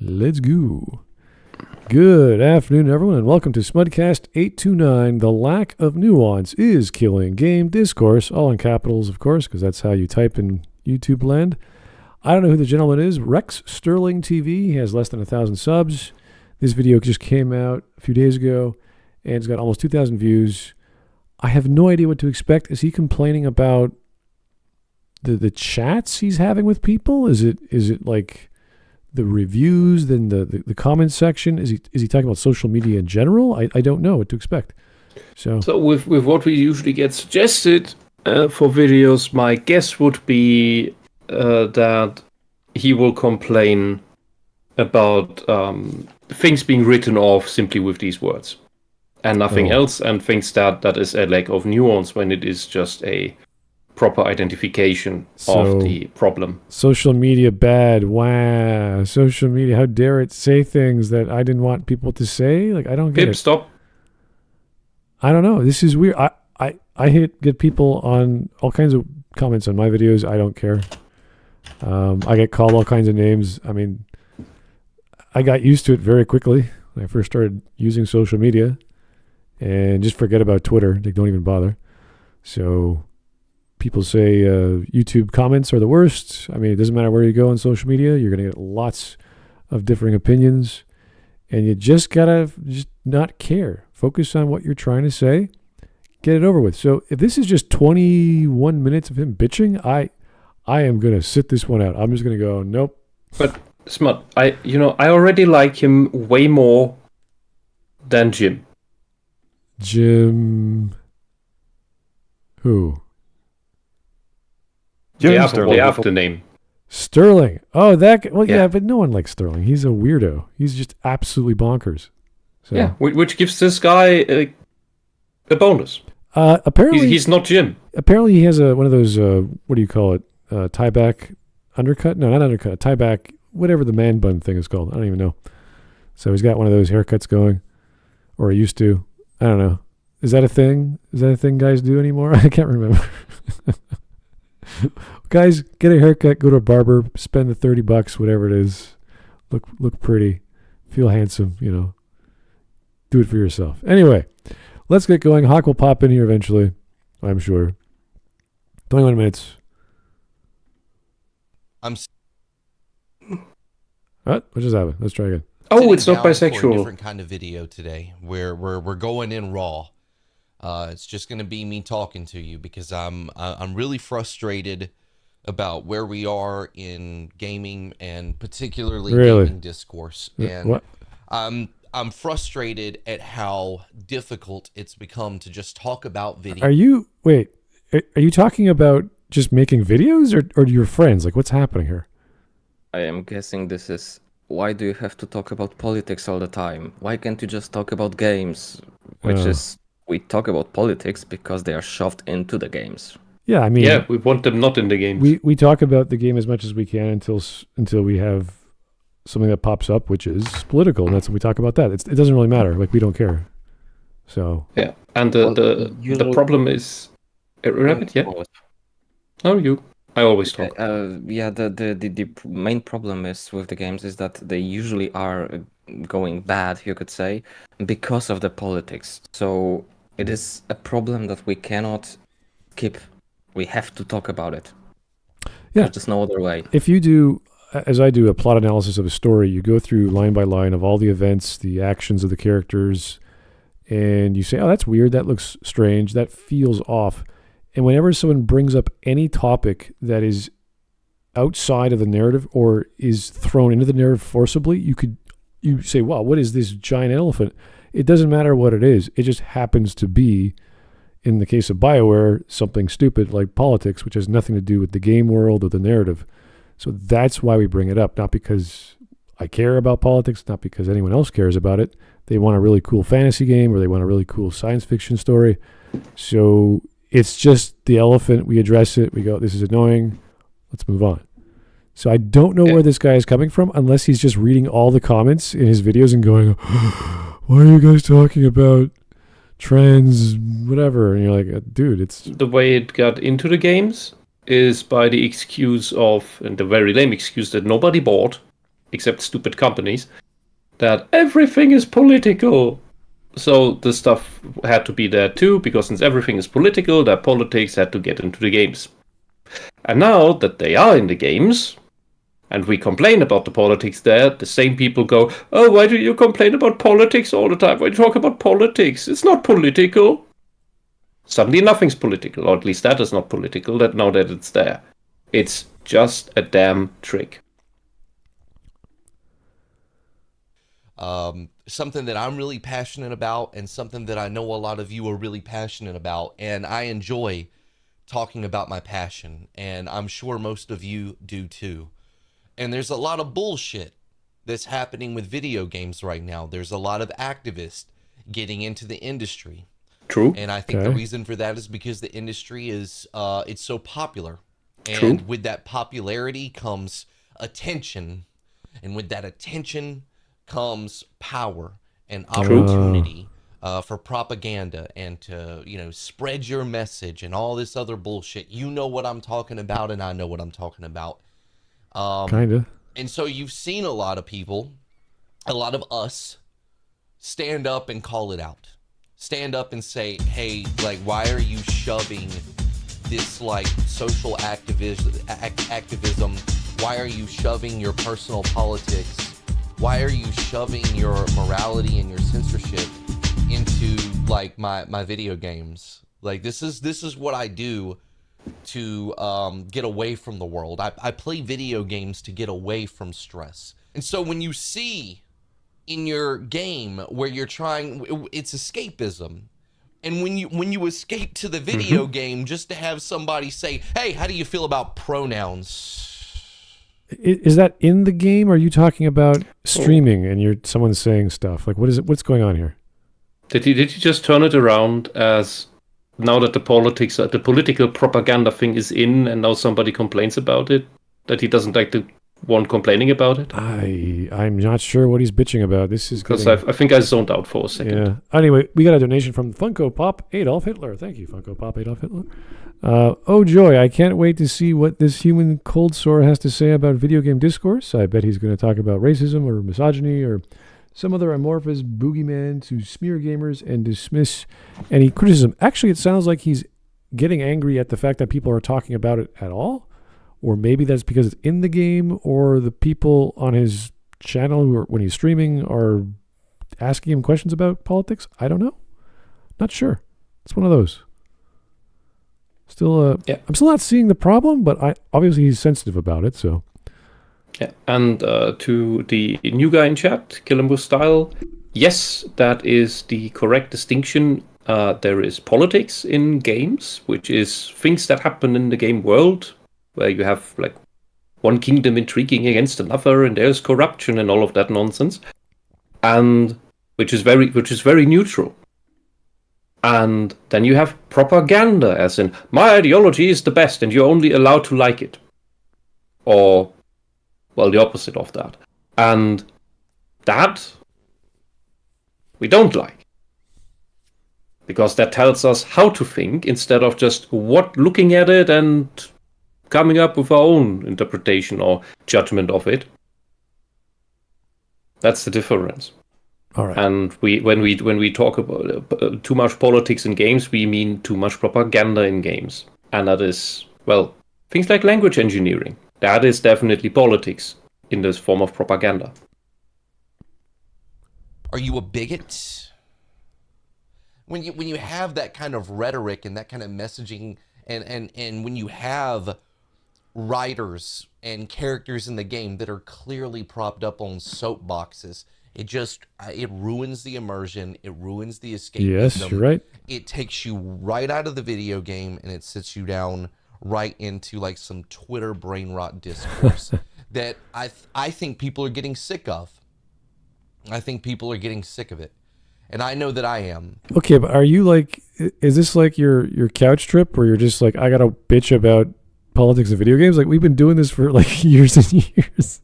Let's go. Good afternoon, everyone, and welcome to Smudcast 829. The lack of nuance is killing game discourse, all in capitals, of course, because that's how you type in YouTube land. I don't know who the gentleman is. Rex Sterling TV. He has less than 1,000 subs. This video just came out a few days ago, and it's got almost 2,000 views. I have no idea what to expect. Is he complaining about the chats he's having with people? Is it like the reviews, then the comments section? Is he talking about social media in general? I don't know what to expect. So with what we usually get suggested for videos, my guess would be that he will complain about things being written off simply with these words and nothing else, and thinks that is a lack of nuance when it is just a proper identification of the problem. Social media bad. Wow. Social media, how dare it say things that I didn't want people to say? Like, I don't get it. Stop. I don't know. This is weird. I get people on all kinds of comments on my videos. I don't care. I get called all kinds of names. I mean, I got used to it very quickly when I first started using social media, and just forget about Twitter. They don't even bother. So people say YouTube comments are the worst. I mean, it doesn't matter where you go on social media. You're going to get lots of differing opinions, and you just got to just not care. Focus on what you're trying to say. Get it over with. So if this is just 21 minutes of him bitching, I am going to sit this one out. I'm just going to go, nope. But Smut, I already like him way more than Jim. Jim. Who? The after name. Sterling. Oh, that guy. Well, yeah, but no one likes Sterling. He's a weirdo. He's just absolutely bonkers. So. Yeah, which gives this guy a bonus. Apparently, he's not Jim. Apparently, he has one of those, what do you call it? Tie back undercut? No, not undercut. Tie back, whatever the man bun thing is called. I don't even know. So he's got one of those haircuts going, or he used to. I don't know. Is that a thing? Is that a thing guys do anymore? I can't remember. Guys, get a haircut, go to a barber, spend the $30, whatever it is. Look pretty, feel handsome, Do it for yourself. Anyway, let's get going. Hawk will pop in here eventually, I'm sure. 21 minutes. What just happened? Let's try again. Oh, it's not bisexual. For a different kind of video today, where we're going in raw. It's just going to be me talking to you because I'm really frustrated about where we are in gaming and particularly gaming discourse. And what? I'm frustrated at how difficult it's become to just talk about video. Are you talking about just making videos or your friends? Like, what's happening here? I am guessing this is, why do you have to talk about politics all the time? Why can't you just talk about games? We talk about politics because they are shoved into the games. Yeah, I mean... Yeah, we want them not in the games. We talk about the game as much as we can until we have something that pops up, which is political, and that's when we talk about that. It doesn't really matter. Like, we don't care. So... Yeah, and the problem is... Rabbit, yeah? No, you. I always talk. The main problem is with the games is that they usually are going bad, you could say, because of the politics. So it is a problem that we cannot skip. We have to talk about it. Yeah. There's just no other way. If you do, as I do, a plot analysis of a story, you go through line by line of all the events, the actions of the characters, and you say, oh, that's weird, that looks strange, that feels off. And whenever someone brings up any topic that is outside of the narrative or is thrown into the narrative forcibly, you say, wow, what is this giant elephant? It doesn't matter what it is. It just happens to be, in the case of BioWare, something stupid like politics, which has nothing to do with the game world or the narrative. So that's why we bring it up, not because I care about politics, not because anyone else cares about it. They want a really cool fantasy game or they want a really cool science fiction story. So it's just the elephant. We address it. We go, this is annoying. Let's move on. So I don't know where this guy is coming from unless he's just reading all the comments in his videos and going, why are you guys talking about trans whatever? And you're like, dude, it's... The way it got into the games is by the excuse of, and the very lame excuse that nobody bought, except stupid companies, that everything is political. So the stuff had to be there too, because since everything is political, that politics had to get into the games. And now that they are in the games, and we complain about the politics there, the same people go, oh, why do you complain about politics all the time? Why do you talk about politics? It's not political. Suddenly nothing's political, or at least that is not political, that now that it's there. It's just a damn trick. Something that I'm really passionate about, and something that I know a lot of you are really passionate about, and I enjoy talking about my passion, and I'm sure most of you do too. And there's a lot of bullshit that's happening with video games right now. There's a lot of activists getting into the industry. True. And I think the reason for that is because the industry is it's so popular. And True. with that popularity comes attention. And with that attention comes power and opportunity for propaganda and to, you know, spread your message and all this other bullshit. You know what I'm talking about, and I know what I'm talking about. Kinda. And so you've seen a lot of people, a lot of us, stand up and call it out. Stand up and say, hey, like, why are you shoving this, like, social activism? Why are you shoving your personal politics? Why are you shoving your morality and your censorship into, like, my video games? Like, this is what I do to get away from the world. I play video games to get away from stress. And so when you see in your game where you're trying, it's escapism. And when you escape to the video game just to have somebody say, hey, how do you feel about pronouns? Is that in the game? Or are you talking about streaming and someone's saying stuff? Like, what is it? What's going on here? Did you just turn it around as now that the political propaganda thing is in, and now somebody complains about it, that he doesn't like the one complaining about it? I'm not sure what he's bitching about. This is because I think I zoned out for a second. Yeah. Anyway, we got a donation from Funko Pop Adolf Hitler. Thank you, Funko Pop Adolf Hitler. Oh joy, I can't wait to see what this human cold sore has to say about video game discourse. I bet he's going to talk about racism or misogyny or some other amorphous boogeyman to smear gamers and dismiss any criticism. Actually, it sounds like he's getting angry at the fact that people are talking about it at all. Or maybe that's because it's in the game, or the people on his channel who are, when he's streaming, are asking him questions about politics. I don't know. Not sure. It's one of those. Still, I'm still not seeing the problem, but obviously he's sensitive about it. So, yeah. And to the new guy in chat, Killenbush style, yes, that is the correct distinction. There is politics in games, which is things that happen in the game world, where you have like one kingdom intriguing against another, and there's corruption and all of that nonsense, and which is very neutral. And then you have propaganda, as in, my ideology is the best and you're only allowed to like it. Or, well, the opposite of that. And that we don't like. Because that tells us how to think instead of just looking at it and coming up with our own interpretation or judgment of it. That's the difference. all right. And when we talk about too much politics in games, we mean too much propaganda in games. And that is, well, things like language engineering. That is definitely politics in this form of propaganda. Are you a bigot? When you have that kind of rhetoric and that kind of messaging, and when you have writers and characters in the game that are clearly propped up on soapboxes, it ruins the immersion, it ruins the escapism. Yes, you're right. It takes you right out of the video game and it sits you down right into like some Twitter brain rot discourse that I think people are getting sick of. I think people are getting sick of it. And I know that I am. Okay, but are you like, is this like your couch trip where you're just like, I gotta bitch about politics and video games? Like, we've been doing this for like years and years.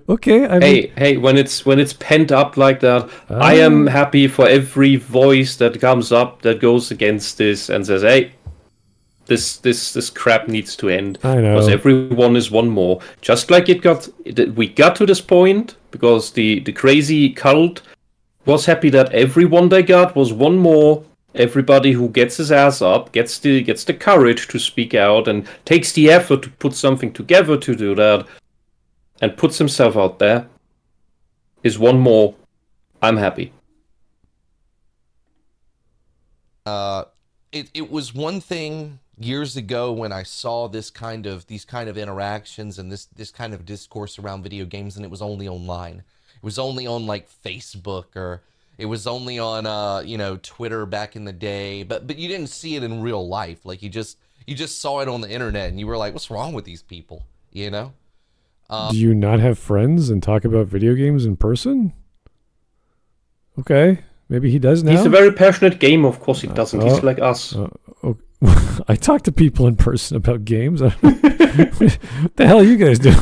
Okay. I mean, hey, when it's pent up like that, I am happy for every voice that comes up that goes against this and says, hey, This crap needs to end. I know. Because everyone is one more. Just like we got to this point because the crazy cult was happy that everyone they got was one more. Everybody who gets his ass up, gets the courage to speak out and takes the effort to put something together to do that and puts himself out there is one more. I'm happy. It was one thing years ago when I saw these kind of interactions and this kind of discourse around video games, and it was only online. It was only on like Facebook, or it was only on Twitter back in the day, but you didn't see it in real life. Like you just saw it on the internet and you were like, what's wrong with these people? You know? Do you not have friends and talk about video games in person? Okay, maybe he does now. He's a very passionate gamer. Of course he doesn't. He's like us. I talk to people in person about games. What the hell are you guys doing?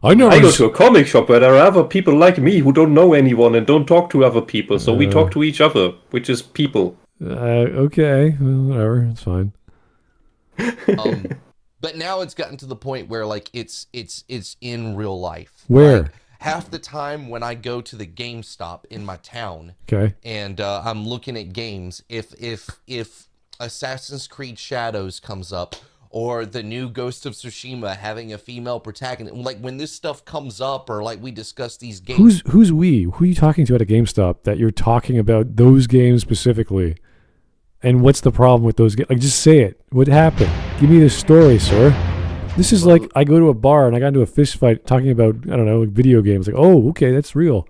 I go to a comic shop where there are other people like me who don't know anyone and don't talk to other people. So we talk to each other, which is people. Okay, well, whatever, it's fine. But now it's gotten to the point where like it's in real life. Where? Like, half the time when I go to the GameStop in my town, okay, and I'm looking at games, if Assassin's Creed Shadows comes up, or the new Ghost of Tsushima having a female protagonist, like when this stuff comes up, or like we discuss these games. Who's we? Who are you talking to at a GameStop that you're talking about those games specifically? And what's the problem with those games? Like, just say it. What happened? Give me the story, sir. This is like I go to a bar and I got into a fist fight talking about, I don't know, like video games. Like, oh, okay, that's real.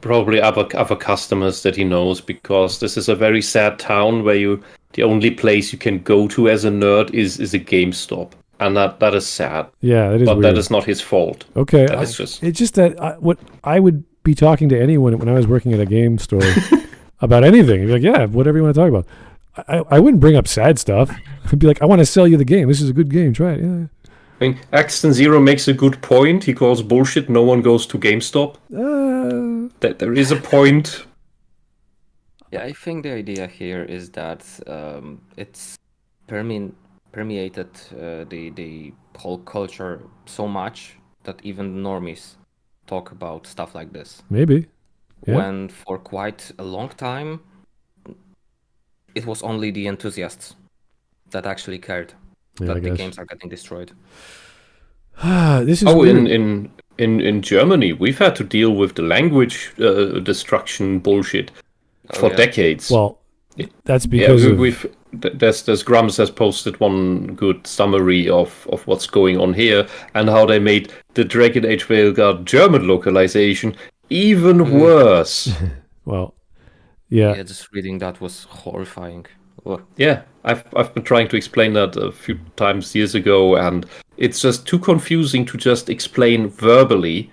Probably other customers that he knows, because this is a very sad town where the only place you can go to as a nerd is a GameStop, and that is sad. Yeah, that is. But weird. that is not his fault. Okay, it's just that what I would be talking to anyone when I was working at a game store about anything. You'd be like, yeah, whatever you want to talk about. I wouldn't bring up sad stuff. I'd be like, I want to sell you the game. This is a good game. Try it. Yeah. I mean, Axton Zero makes a good point. He calls bullshit no one goes to GameStop. That there is a point. Yeah, I think the idea here is that it's permeated the whole culture so much that even normies talk about stuff like this. Maybe. Yeah. When for quite a long time, it was only the enthusiasts that actually cared that the games are getting destroyed. This is weird. In Germany, we've had to deal with the language destruction bullshit for decades. Well, that's because there's Grums has posted one good summary of what's going on here and how they made the Dragon Age Veilguard German localization even worse. Well, yeah, just reading that was horrifying. Ugh. Yeah, I've been trying to explain that a few times years ago, and it's just too confusing to just explain verbally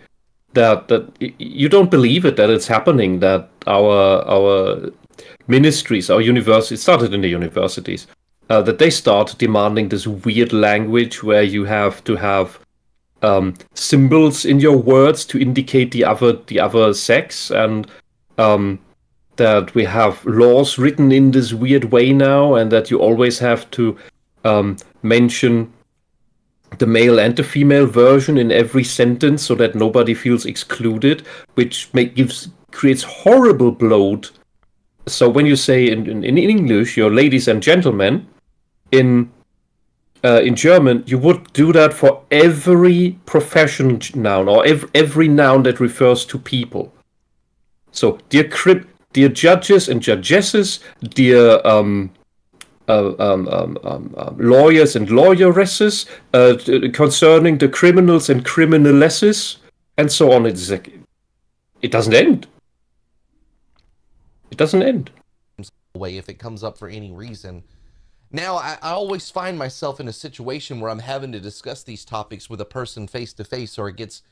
that you don't believe it, that it's happening, that our ministries, our universities, started in the universities, that they start demanding this weird language where you have to have symbols in your words to indicate the other sex, and that we have laws written in this weird way now, and that you always have to mention the male and the female version in every sentence so that nobody feels excluded, which creates horrible bloat. So when you say in English, you're ladies and gentlemen, in German, you would do that for every profession noun, or every noun that refers to people. So, dear judges and judgesses, dear lawyers and lawyeresses, concerning the criminals and criminalesses, and so on. It's like, it doesn't end. It doesn't end. Way if it comes up for any reason. Now, I always find myself in a situation where I'm having to discuss these topics with a person face to face, or it's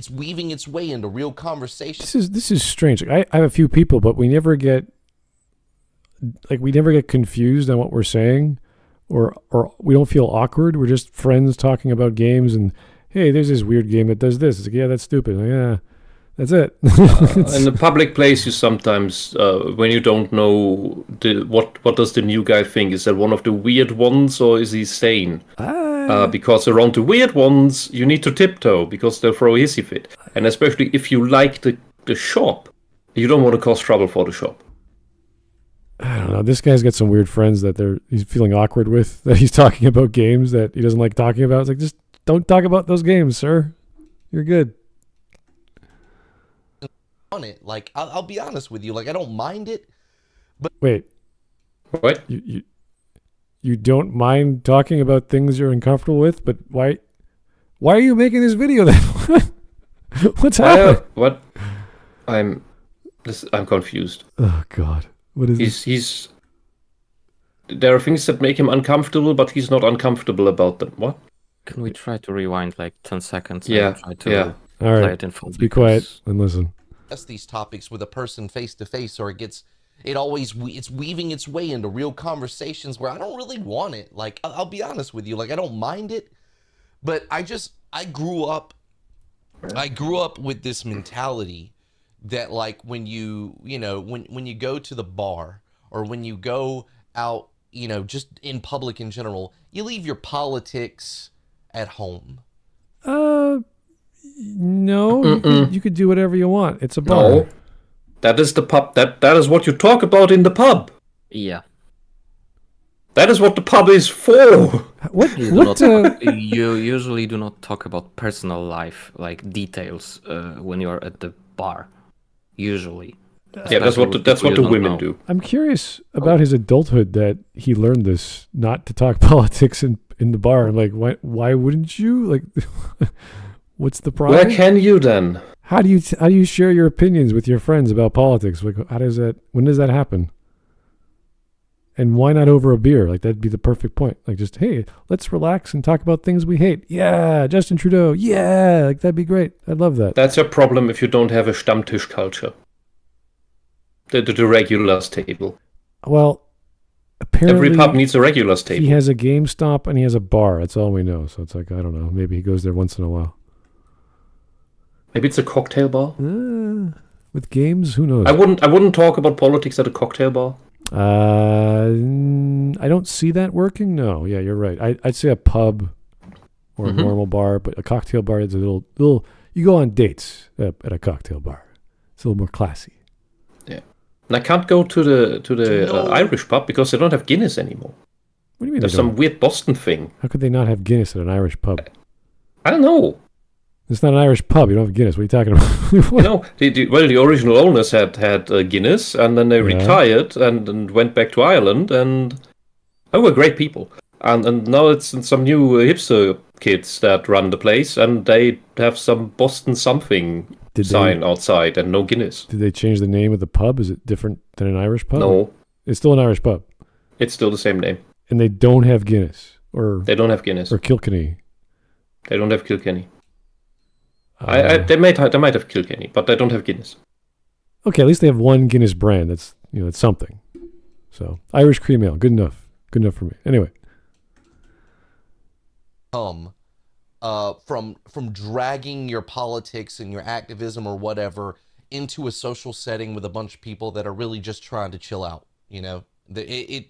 weaving its way into real conversation. This is strange. I have a few people, but we never get confused on what we're saying, or we don't feel awkward. We're just friends talking about games, and hey, there's this weird game that does this. It's like, yeah, that's stupid. Like, yeah, That's it. In a public place, you sometimes, when you don't know what does the new guy think, is that one of the weird ones or is he sane? Because around the weird ones, you need to tiptoe because they'll throw a hissy fit. And especially if you like the shop, you don't want to cause trouble for the shop. I don't know. This guy's got some weird friends that he's feeling awkward with, that he's talking about games that he doesn't like talking about. It's like, just don't talk about those games, sir. You're good. On it, like I'll be honest with you, like I don't mind it. But wait, what? You don't mind talking about things you're uncomfortable with, but why are you making this video then? What's happening? What? I'm confused. Oh God. What is he's there are things that make him uncomfortable, but he's not uncomfortable about them. What? Can we try to rewind like 10 seconds? Yeah. And try to All play right. it in full? Be quiet and listen. These topics with a person face to face, or it's weaving its way into real conversations where I don't really want it. Like I'll be honest with you, like I don't mind it, but I grew up with this mentality that like when you go to the bar or when you go out, just in public in general, you leave your politics at home. No, you could do whatever you want. It's a bar. No, that is the pub. That is what you talk about in the pub. Yeah. That is what the pub is for. What? You usually do not talk about personal life, like details, when you are at the bar. Usually. Yeah, that's what the women do. I'm curious about his adulthood that he learned this, not to talk politics in the bar. I'm like, why wouldn't you? Like, what's the problem? Where can you then? How do you share your opinions with your friends about politics? Like, when does that happen? And why not over a beer? Like, that'd be the perfect point. Like, just, hey, let's relax and talk about things we hate. Yeah, Justin Trudeau. Yeah, like, that'd be great. I'd love that. That's a problem if you don't have a Stammtisch culture. The regulars table. Well, apparently every pub needs a regulars table. He has a GameStop and he has a bar. That's all we know. So it's like, I don't know. Maybe he goes there once in a while. Maybe it's a cocktail bar. With games, who knows? I wouldn't talk about politics at a cocktail bar. I don't see that working. No, yeah, you're right. I'd say a pub or a normal bar, but a cocktail bar is a little. You go on dates at a cocktail bar. It's a little more classy. Yeah, and I can't go to the Irish pub because they don't have Guinness anymore. What do you mean? There's some weird Boston thing. How could they not have Guinness at an Irish pub? I don't know. It's not an Irish pub. You don't have Guinness. What are you talking about? The original owners had Guinness, and then they retired and went back to Ireland, and they were great people. And now it's some new hipster kids that run the place, and they have some Boston something sign outside and no Guinness. Did they change the name of the pub? Is it different than an Irish pub? No. It's still an Irish pub. It's still the same name. And they don't have Guinness? They don't have Guinness. Or Kilkenny? They don't have Kilkenny. They might have Kilkenny, but they don't have Guinness. Okay, at least they have one Guinness brand. That's it's something. So Irish cream ale, good enough for me. Anyway, from dragging your politics and your activism or whatever into a social setting with a bunch of people that are really just trying to chill out. It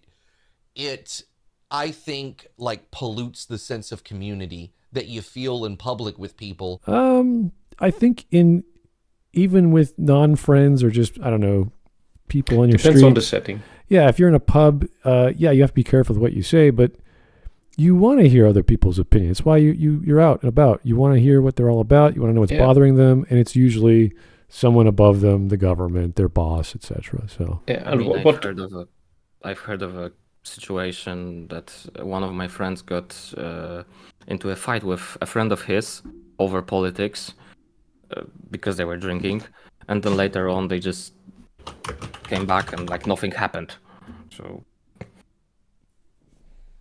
I think like pollutes the sense of community that you feel in public with people. I think even with non-friends or just, I don't know, people on your street. Depends on the setting. Yeah, if you're in a pub, you have to be careful with what you say, but you want to hear other people's opinions. It's why you're out and about. You want to hear what they're all about. You want to know what's bothering them, and it's usually someone above them, the government, their boss, etc. So yeah, and I've heard of a situation that one of my friends got into a fight with a friend of his over politics because they were drinking, and then later on they just came back and like nothing happened. So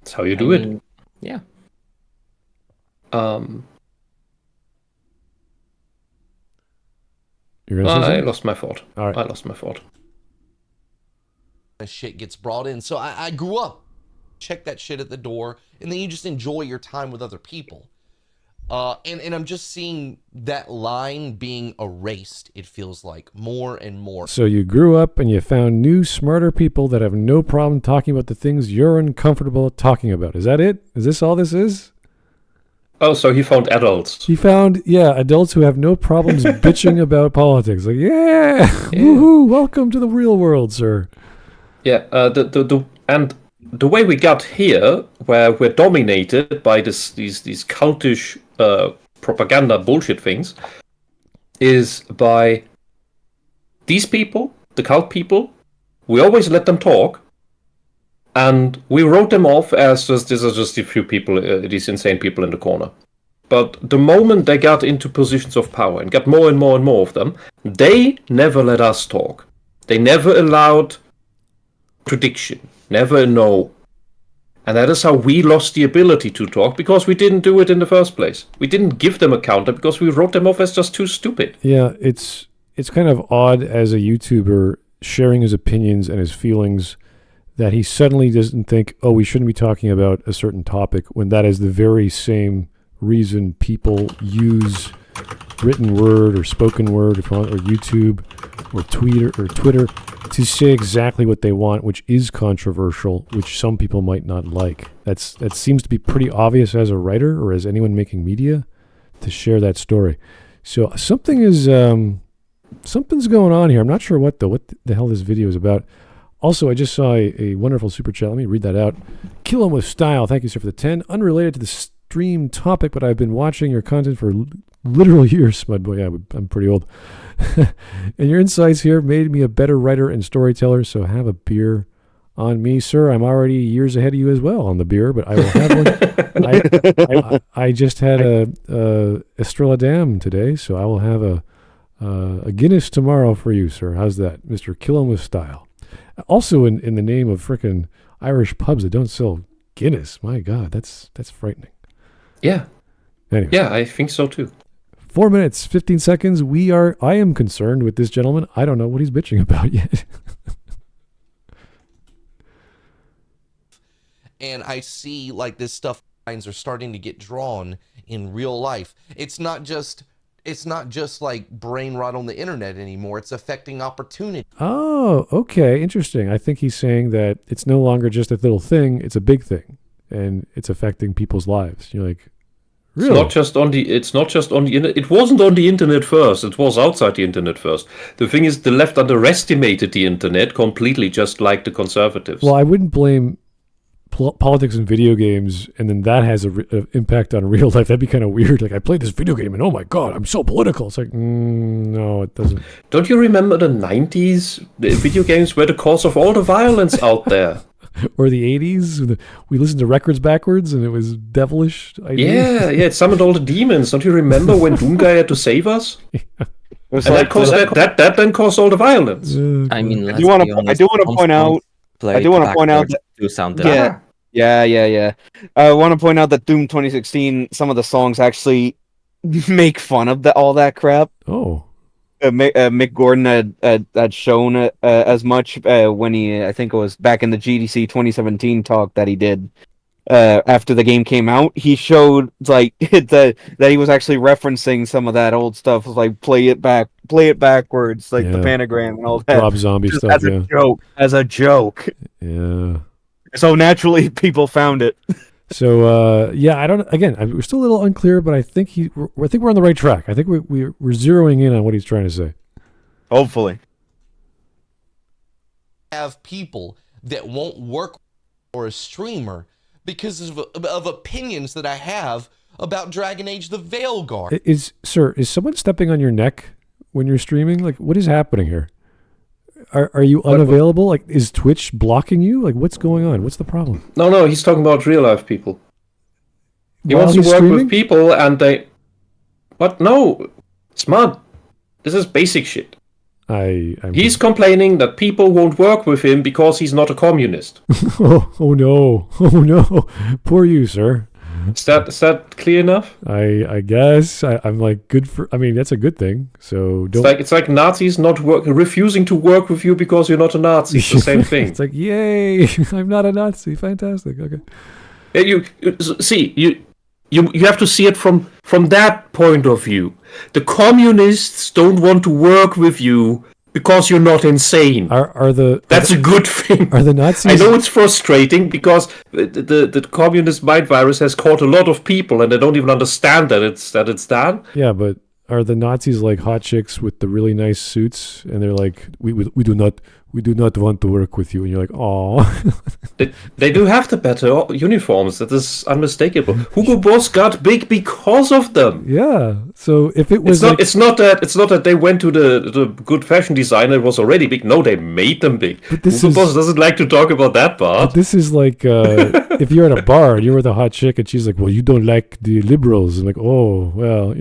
that's how you do it. Yeah. You're gonna say I lost my thought. All right. I lost my thought. Shit gets brought in. So I grew up, check that shit at the door, and then you just enjoy your time with other people. And I'm just seeing that line being erased, it feels like, more and more. So you grew up and you found new, smarter people that have no problem talking about the things you're uncomfortable talking about. Is that it? Is this all this is? Oh, so he found adults. He found, adults who have no problems bitching about politics. Like, woohoo, welcome to the real world, sir. Yeah, the way we got here, where we're dominated by these cultish propaganda bullshit things, is by these people, the cult people. We always let them talk, and we wrote them off as these are just a few people, these insane people in the corner. But the moment they got into positions of power and got more and more and more of them, they never let us talk. They never allowed prediction, never know. And that is how we lost the ability to talk, because we didn't do it in the first place. We didn't give them a counter because we wrote them off as just too stupid. Yeah, it's kind of odd as a YouTuber sharing his opinions and his feelings that he suddenly doesn't think, oh, we shouldn't be talking about a certain topic, when that is the very same reason people use written word or spoken word or YouTube or Twitter to say exactly what they want, which is controversial, which some people might not like. That seems to be pretty obvious as a writer or as anyone making media to share that story. So something's going on here. I'm not sure what the hell this video is about. Also, I just saw a wonderful super chat. Let me read that out. Kill 'em with style. thank you, sir, for the 10. Unrelated to the stream topic, but I've been watching your content for literal years, Smudboy. Yeah, I'm pretty old. And your insights here made me a better writer and storyteller, so have a beer on me, sir. I'm already years ahead of you as well on the beer, but I will have one. I just had a Estrella Dam today, so I will have a Guinness tomorrow for you, sir. How's that, Mr. Kill 'em with style? Also, in the name of frickin' Irish pubs that don't sell Guinness, my God, that's frightening. Yeah. Anyway. Yeah, I think so too. 4 minutes, 15 seconds. I am concerned with this gentleman. I don't know what he's bitching about yet. And I see like this stuff lines are starting to get drawn in real life. It's not just like brain rot on the internet anymore. It's affecting opportunity. Oh, okay. Interesting. I think he's saying that it's no longer just a little thing. It's a big thing, and it's affecting people's lives. You're like, really? It's not just on the internet. It wasn't on the internet first. It was outside the internet first. The thing is, the left underestimated the internet completely, just like the conservatives. Well, I wouldn't blame politics and video games, and then that has an impact on real life. That'd be kind of weird. Like, I played this video game, and oh my God, I'm so political. It's like, no, it doesn't. Don't you remember the 90s? The video games were the cause of all the violence out there. Or the 80s, we listened to records backwards, and it was devilish. Yeah, it summoned all the demons. Don't you remember when Doomguy had to save us? Yeah. And that then caused all the violence. I mean, I do want to point out that do sound Yeah. I want to point out that Doom 2016, some of the songs actually make fun of all that crap. Oh. Mick Gordon had shown as much when I think it was back in the GDC 2017 talk that he did after the game came out. He showed like that he was actually referencing some of that old stuff, like play it backwards, like the pentagram and all that. Rob Zombie stuff, as a joke. Yeah. So naturally, people found it. So we're still a little unclear, but I think we're on the right track. I think we're zeroing in on what he's trying to say. Hopefully, have people that won't work for a streamer because of opinions that I have about Dragon Age: The Veilguard. Is someone stepping on your neck when you're streaming? Like, what is happening here? Are you unavailable? Like, is Twitch blocking you? Like, what's going on? What's the problem? No, he's talking about real life people. He wants to work with people, and they... What? No, Smud. This is basic shit. He's complaining that people won't work with him because he's not a communist. Oh no! Poor you, sir. Is that clear enough? I guess I'm like good for. I mean, that's a good thing. So don't. It's like Nazis refusing to work with you because you're not a Nazi. It's the same thing. It's like, yay! I'm not a Nazi. Fantastic. Okay. You have to see it from from that point of view. The communists don't want to work with you because you're not insane. That's a good thing. Are the Nazis? I know it's frustrating because the communist mind virus has caught a lot of people, and they don't even understand that it's done. Yeah, but are the Nazis like hot chicks with the really nice suits, and they're like, we do not want to work with you, and you're like, oh. They do have the better uniforms. That is unmistakable. Hugo Boss got big because of them. Yeah. So if it was, it's not that they went to the good fashion designer. It was already big. No, they made them big. Hugo Boss doesn't like to talk about that part. But this is like if you're at a bar and you're with a hot chick and she's like, well, you don't like the liberals, and like, oh, well,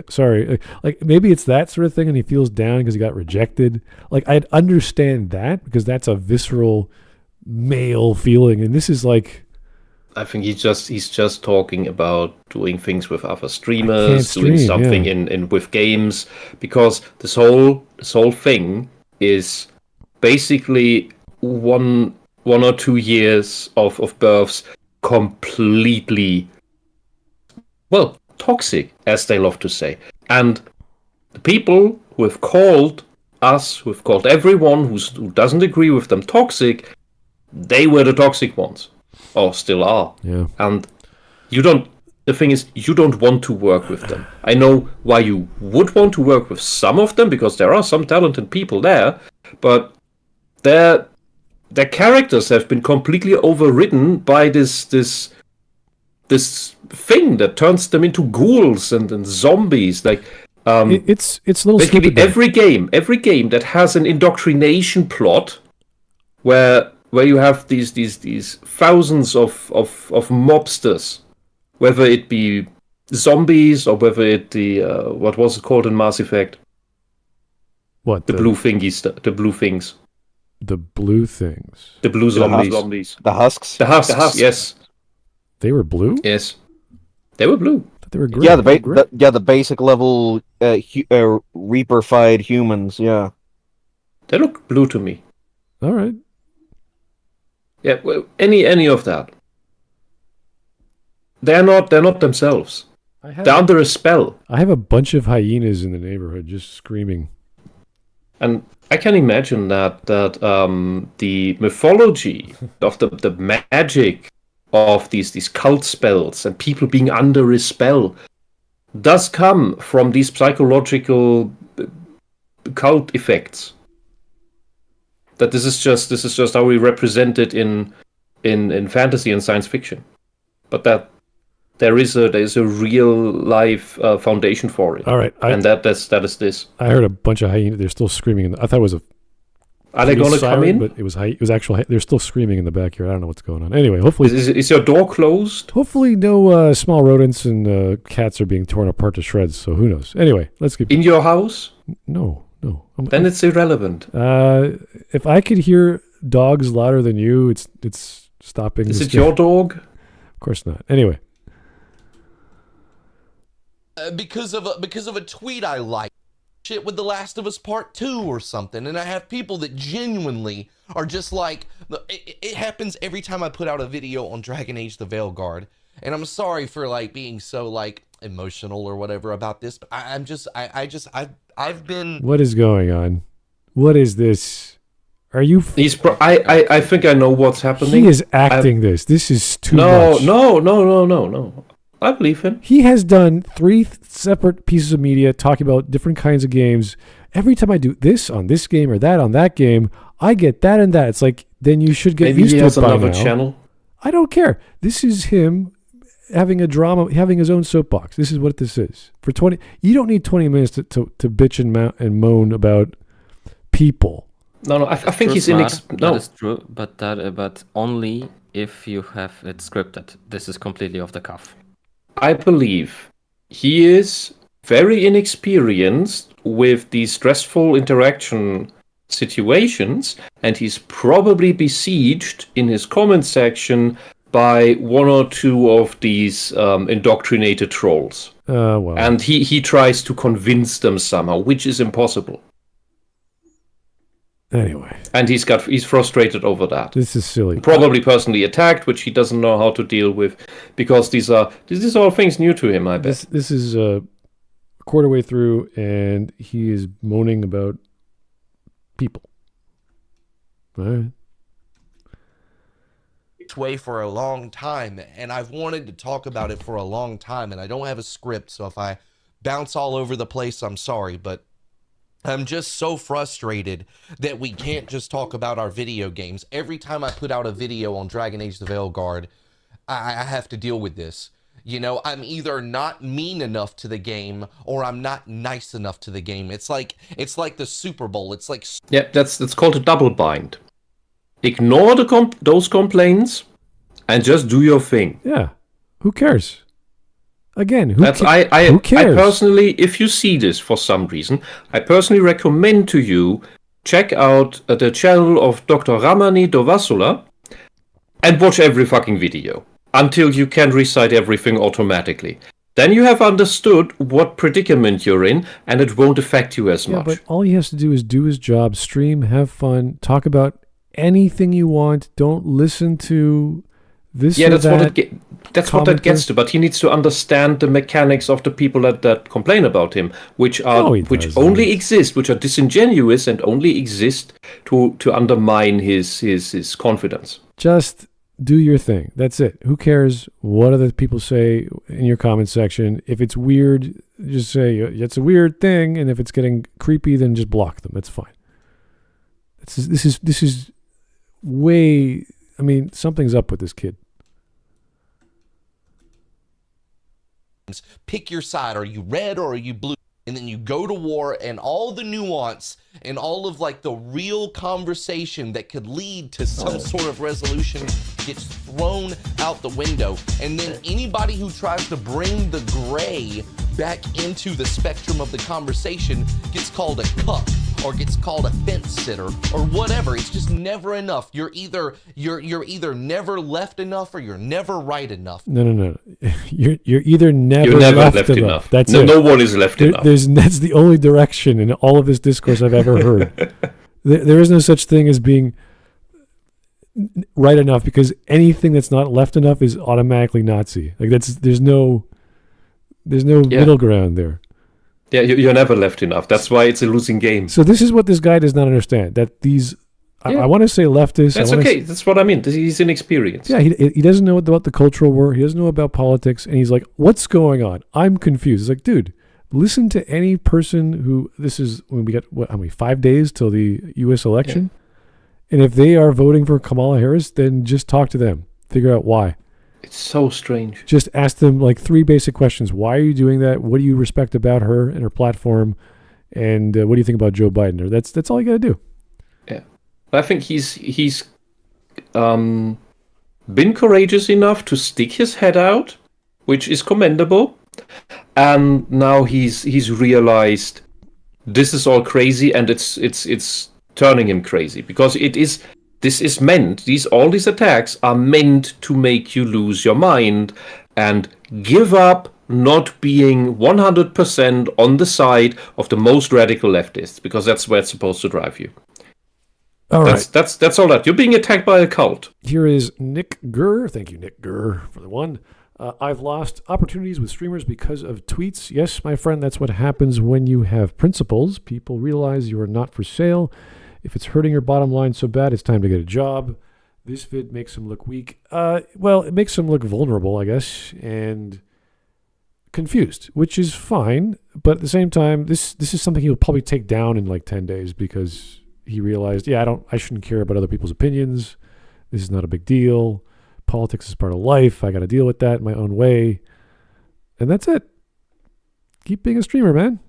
sorry. Like maybe it's that sort of thing, and he feels down because he got rejected. Like I'd understand that because that's a visceral male feeling, and this is like, I think he's just talking about doing things with other streamers, doing something in with games, because this whole thing is basically one or 2 years of births completely, well, toxic, as they love to say. And the people who have called us, who have called everyone who doesn't agree with them toxic, they were the toxic ones, or still are. Yeah. And the thing is, you don't want to work with them. I know why you would want to work with some of them, because there are some talented people there, but their characters have been completely overridden by this thing that turns them into ghouls and zombies. Like it's a little basically stupid. Every game that has an indoctrination plot where you have these thousands of mobsters, whether it be zombies or whether it be what was it called in Mass Effect? What, the blue thingies, the blue things. The blue things. The blue zombies. The husks. The husks. Yes. They were blue? Yes. They were blue. They were green. Yeah, the basic level Reaper-fied humans. Yeah. They look blue to me. All right. Yeah. Well, any of that. They're not themselves. They're under a spell. I have a bunch of hyenas in the neighborhood just screaming. And I can imagine that the mythology of the magic of these cult spells and people being under a spell does come from these psychological cult effects. That this is just how we represent it in fantasy and science fiction, but that there is a real life foundation for it. All right, and that is this. I heard a bunch of hyenas. They're still screaming. I thought it was a. Are they going to come in? But it was actual. They're still screaming in the backyard. I don't know what's going on. Anyway, hopefully, is your door closed? Hopefully, no small rodents and cats are being torn apart to shreds. So who knows? Anyway, let's keep. In your house? No. Then it's irrelevant. If I could hear dogs louder than you, it's stopping. Is it your dog? Of course not. Anyway. Because of a tweet I liked, shit with The Last of Us Part 2 or something, and I have people that genuinely are just like, it happens every time I put out a video on Dragon Age the Veilguard, and I'm sorry for like being so like emotional or whatever about this, but I've been. What is going on? What is this? Are you? I think I know what's happening. He is acting this. This is too much. No. I believe him. He has done 3 separate pieces of media talking about different kinds of games. Every time I do this on this game or that on that game, I get that and that. It's like, then you should get used to it by now. Channel. I don't care. This is him having a drama, having his own soapbox. This is what this is. You don't need 20 minutes to bitch and moan about people. No. I think he's That is true, but only if you have it scripted. This is completely off the cuff. I believe he is very inexperienced with these stressful interaction situations, and he's probably besieged in his comment section by 1 or 2 of these indoctrinated trolls. Well. And he tries to convince them somehow, which is impossible. Anyway, and he's frustrated over that. this is silly. Probably personally attacked, which he doesn't know how to deal with, because these are all things new to him. I bet. This is a quarter way through, and he is moaning about people. All right. Way for a long time, and I've wanted to talk about it for a long time, and I don't have a script, so if I bounce all over the place, I'm sorry, but I'm just so frustrated that we can't just talk about our video games. Every time I put out a video on Dragon Age the Veilguard, I have to deal with this. You know, I'm either not mean enough to the game or I'm not nice enough to the game. It's like the Super Bowl. It's like... Yeah, that's called a double bind. Ignore those complaints and just do your thing. Yeah. Who cares? Again, who cares? I personally, if you see this for some reason, I personally recommend to you check out the channel of Dr. Ramani Dovasula and watch every fucking video until you can recite everything automatically. Then you have understood what predicament you're in, and it won't affect you as much. But all he has to do is do his job, stream, have fun, talk about anything you want. Don't listen to this or that. That's what that gets to. But he needs to understand the mechanics of the people that complain about him, which only exist, which are disingenuous and only exist to undermine his confidence. Just do your thing. That's it. Who cares what other people say in your comment section? If it's weird, just say it's a weird thing, and if it's getting creepy, then just block them. That's fine. This is way. I mean, something's up with this kid. Pick your side. Are you red or are you blue? And then you go to war, and all the nuance and all of like the real conversation that could lead to some sort of resolution gets thrown out the window. And then anybody who tries to bring the gray back into the spectrum of the conversation gets called a cuck or gets called a fence sitter or whatever. It's just never enough. You're either never left enough or you're never right enough. No. You're either never left enough. That's it. No one is left enough. That's the only direction in all of this discourse I've ever heard. There is no such thing as being right enough, because anything that's not left enough is automatically Nazi. Like there's no middle ground there. Yeah, you're never left enough. That's why it's a losing game. So this is what this guy does not understand. That these, I want to say leftists. That's okay. That's what I mean. He's inexperienced. Yeah, he doesn't know about the cultural war. He doesn't know about politics, and he's like, "What's going on? I'm confused." It's like, dude, listen to any person who. This is when we got 5 days till the U.S. election, and if they are voting for Kamala Harris, then just talk to them. Figure out why. It's so strange. Just ask them like 3 basic questions. Why are you doing that? What do you respect about her and her platform? And what do you think about Joe Biden? Or that's all you got to do. Yeah, I think he's been courageous enough to stick his head out, which is commendable. And now he's realized this is all crazy, and it's turning him crazy, because this is meant, all these attacks are meant to make you lose your mind and give up not being 100% on the side of the most radical leftists, because that's where it's supposed to drive you. All right. That's all that. You're being attacked by a cult. Here is Nick Gurr. Thank you, Nick Gurr, for the one. I've lost opportunities with streamers because of tweets. Yes, my friend, that's what happens when you have principles. People realize you are not for sale. If it's hurting your bottom line so bad, it's time to get a job. This vid makes him look weak. Well, it makes him look vulnerable, I guess, and confused, which is fine. But at the same time, this is something he'll probably take down in like 10 days, because he realized, I shouldn't care about other people's opinions. This is not a big deal. Politics is part of life. I got to deal with that in my own way. And that's it. Keep being a streamer, man.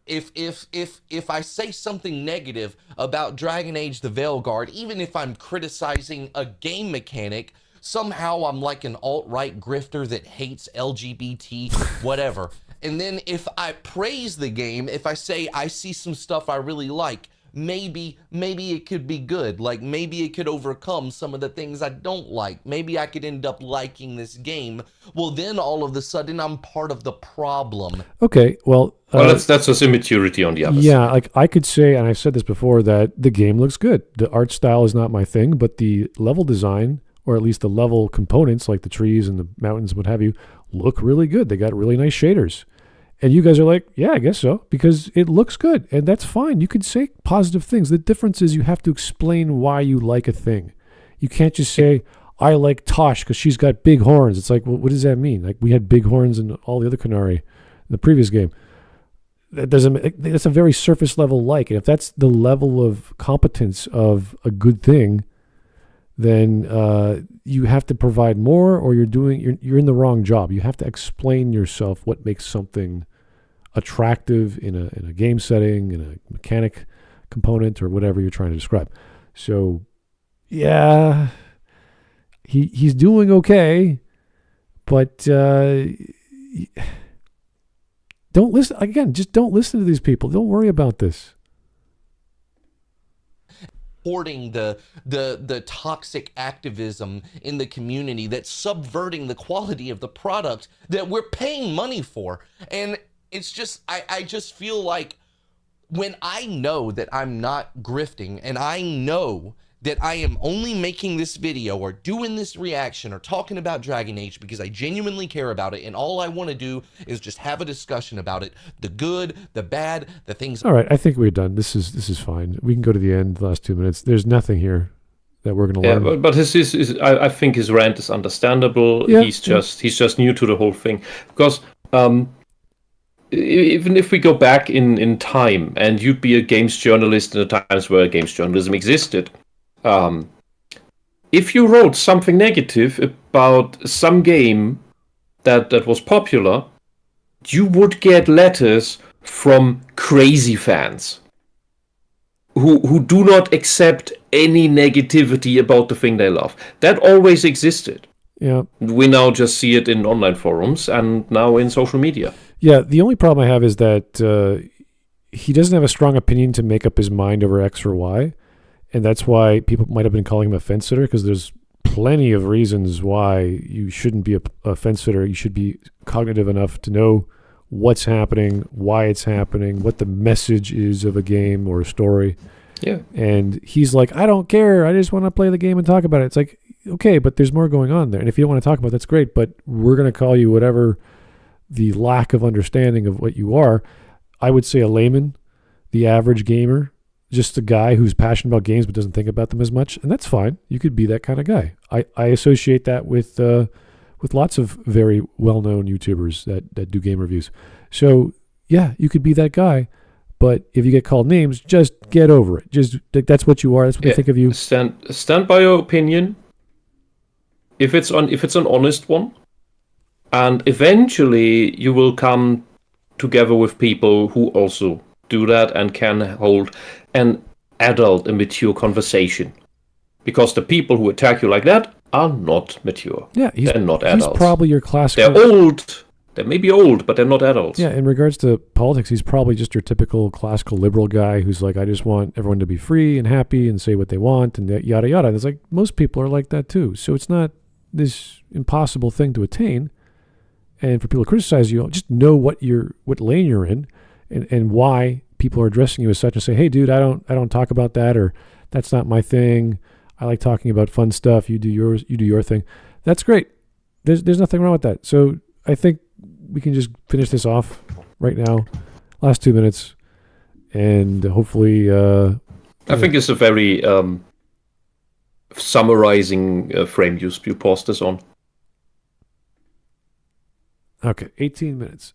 If I say something negative about Dragon Age the Veilguard, even if I'm criticizing a game mechanic, somehow I'm like an alt-right grifter that hates LGBT, whatever. And then if I praise the game, if I say I see some stuff I really like, maybe it could be good. Like maybe it could overcome some of the things I don't like. Maybe I could end up liking this game. Well, then all of a sudden I'm part of the problem. Okay, well, Well, that's just immaturity on the other side. Yeah, like I could say, and I've said this before, that the game looks good. The art style is not my thing, but the level design, or at least the level components, like the trees and the mountains and what have you, look really good. They got really nice shaders. And you guys are like, yeah, I guess so, because it looks good. And that's fine. You could say positive things. The difference is you have to explain why you like a thing. You can't just say, I like Tosh because she's got big horns. It's like, well, what does that mean? Like, we had big horns in all the other Qunari in the previous game. That's a very surface level like. And if that's the level of competence of a good thing, then you have to provide more, or you're in the wrong job. You have to explain yourself what makes something attractive in a game setting, in a mechanic component, or whatever you're trying to describe. So, yeah, he's doing okay, but don't listen again. Just don't listen to these people. Don't worry about this. Supporting the toxic activism in the community that's subverting the quality of the product that we're paying money for. And it's just, I just feel like when I know that I'm not grifting, and I know that I am only making this video or doing this reaction or talking about Dragon Age because I genuinely care about it, and all I want to do is just have a discussion about it, the good, the bad, the things. All right, I think we're done. This is fine. We can go to the end, the last 2 minutes. There's nothing here that we're going to learn. Yeah, but I think his rant is understandable. Yeah, he's just new to the whole thing, because even if we go back in time, and you'd be a games journalist in the times where games journalism existed, if you wrote something negative about some game that was popular, you would get letters from crazy fans who do not accept any negativity about the thing they love. That always existed. Yeah. We now just see it in online forums and now in social media. Yeah, the only problem I have is that he doesn't have a strong opinion to make up his mind over X or Y. And that's why people might have been calling him a fence sitter, because there's plenty of reasons why you shouldn't be a fence sitter. You should be cognitive enough to know what's happening, why it's happening, what the message is of a game or a story. Yeah. And he's like, I don't care. I just want to play the game and talk about it. It's like, okay, but there's more going on there. And if you don't want to talk about it, that's great. But we're going to call you whatever the lack of understanding of what you are. I would say a layman, the average gamer, just a guy who's passionate about games but doesn't think about them as much, and that's fine. You could be that kind of guy. I associate that with lots of very well-known YouTubers that do game reviews. So yeah, you could be that guy, but if you get called names, just get over it. Just that's what you are. That's what they think of you. Stand by your opinion. If it's an honest one, and eventually you will come together with people who also do that and can hold an adult and mature conversation, because the people who attack you like that are not mature. Yeah, they're not adults. He's probably your classical. They're old. They may be old, but they're not adults. Yeah, in regards to politics, he's probably just your typical classical liberal guy who's like, I just want everyone to be free and happy and say what they want and yada yada. And it's like most people are like that too. So it's not this impossible thing to attain. And for people to criticize you, just know what lane you're in. And why people are addressing you as such, and say, hey dude, I don't talk about that, or that's not my thing. I like talking about fun stuff. You do your thing. That's great. There's nothing wrong with that. So I think we can just finish this off right now. Last 2 minutes. And hopefully I think it's a very summarizing frame you paused this on. Okay, 18 minutes.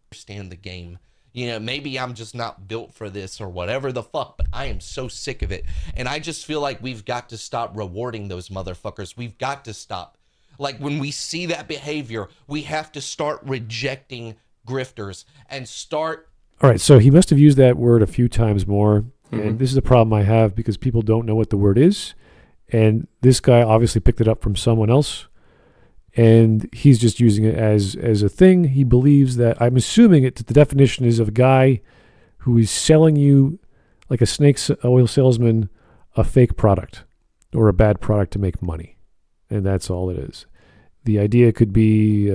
Understand the game. You know, maybe I'm just not built for this or whatever the fuck, but I am so sick of it. And I just feel like we've got to stop rewarding those motherfuckers. We've got to stop. Like, when we see that behavior, we have to start rejecting grifters and start. All right, so he must have used that word a few times more. Mm-hmm. And this is a problem I have, because people don't know what the word is. And this guy obviously picked it up from someone else. And he's just using it as a thing. He believes that, I'm assuming the definition is of a guy who is selling you, like a snake oil salesman, a fake product or a bad product to make money. And that's all it is. The idea could be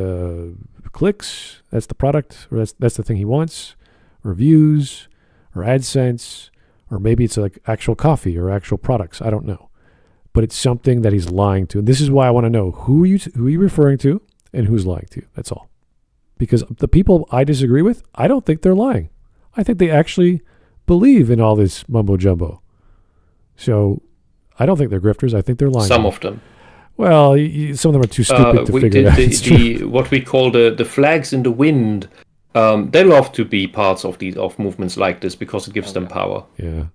clicks. That's the product, or that's the thing he wants, or views, or AdSense, or maybe it's like actual coffee or actual products. I don't know. But it's something that he's lying to. And this is why I want to know who are you referring to and who's lying to you. That's all. Because the people I disagree with, I don't think they're lying. I think they actually believe in all this mumbo jumbo. So I don't think they're grifters. I think they're lying. Some of them. Well, some of them are too stupid to figure it out. What we call the flags in the wind, they love to be parts of movements like this because it gives them power. Yeah.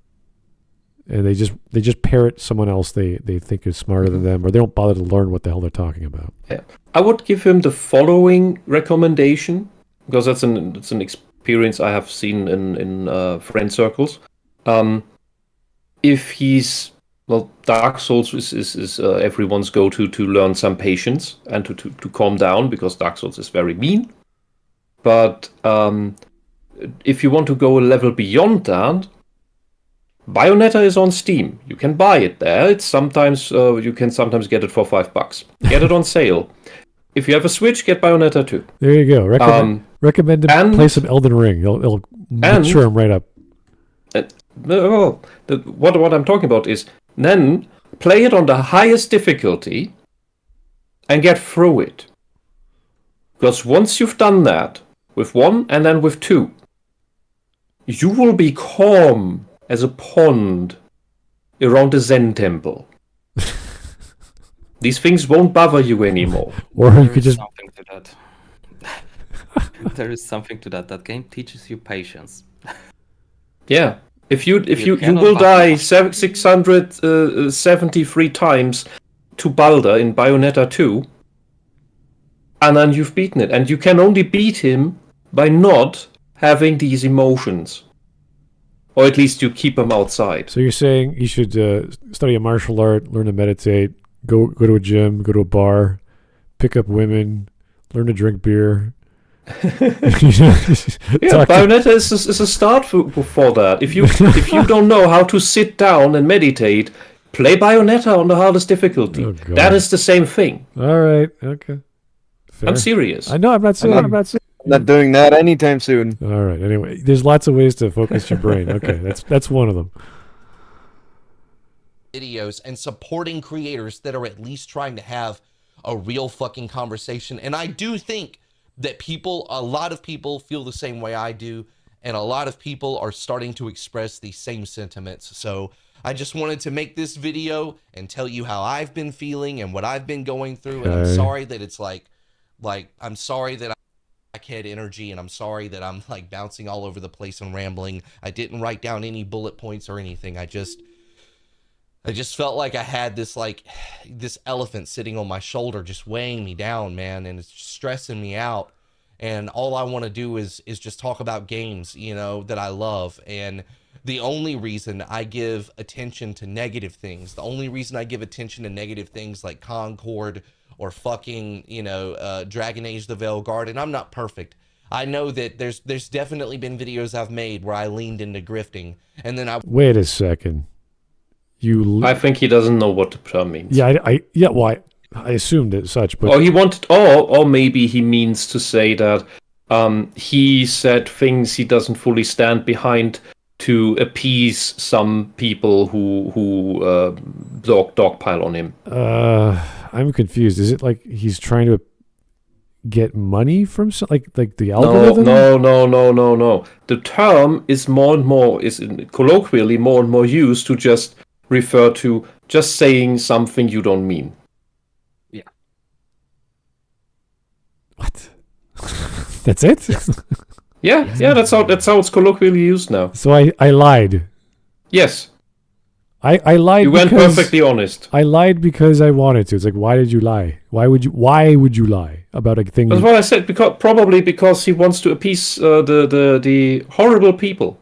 And they just parrot someone else they think is smarter than them, or they don't bother to learn what the hell they're talking about. Yeah, I would give him the following recommendation, because that's an experience I have seen in friend circles. If he's Dark Souls is everyone's go-to to learn some patience and to calm down, because Dark Souls is very mean. But if you want to go a level beyond that, Bayonetta is on Steam. You can buy it there. It's sometimes you can sometimes get it for $5. Get it on sale. If you have a Switch, get Bayonetta 2. There you go. Recommend him play some Elden Ring. It'll mature him right up. What I'm talking about is then play it on the highest difficulty and get through it. Because once you've done that with 1 and then with 2, you will be calm as a pond around a Zen temple. These things won't bother you anymore. Or you could just... something to that. There is something to that. That game teaches you patience. Yeah. If you will die 673 times to Baldur in Bayonetta 2, and then you've beaten it. And you can only beat him by not having these emotions. Or at least you keep them outside. So you're saying you should study a martial art, learn to meditate, go to a gym, go to a bar, pick up women, learn to drink beer. Bayonetta is a start for that. If you don't know how to sit down and meditate, play Bayonetta on the hardest difficulty. Oh, God. That is the same thing. All right. Okay. Fair. I'm serious. I know. I'm not saying. I'm not saying. Not doing that anytime soon. All right. Anyway, there's lots of ways to focus your brain. Okay, that's one of them. Videos and supporting creators that are at least trying to have a real fucking conversation. And I do think that a lot of people feel the same way I do, and a lot of people are starting to express these same sentiments. So I just wanted to make this video and tell you how I've been feeling and what I've been going through. And I'm sorry that it's like I'm sorry that head energy, and I'm sorry that I'm like bouncing all over the place and rambling. I didn't write down any bullet points or anything. I just felt like I had this elephant sitting on my shoulder just weighing me down, man, and it's stressing me out. And all I want to do is just talk about games, that I love. And the only reason I give attention to negative things, the only reason I give attention to negative things like Concord or fucking, Dragon Age the Veil Guard, and I'm not perfect. I know that there's definitely been videos I've made where I leaned into grifting, and then I... Wait a second. I think he doesn't know what the term means. Yeah, I assumed it such, but... Or maybe he means to say that he said things he doesn't fully stand behind to appease some people who dogpile on him. I'm confused. Is it like he's trying to get money from like the algorithm? No. The term is colloquially more and more used to just refer to just saying something you don't mean. Yeah. What? That's it? Yeah, that's how it's colloquially used now. So I lied. Yes. I lied. You went perfectly honest. I lied because I wanted to. It's like, why did you lie? Why would you lie about a thing? That's what I said. Probably because he wants to appease the horrible people.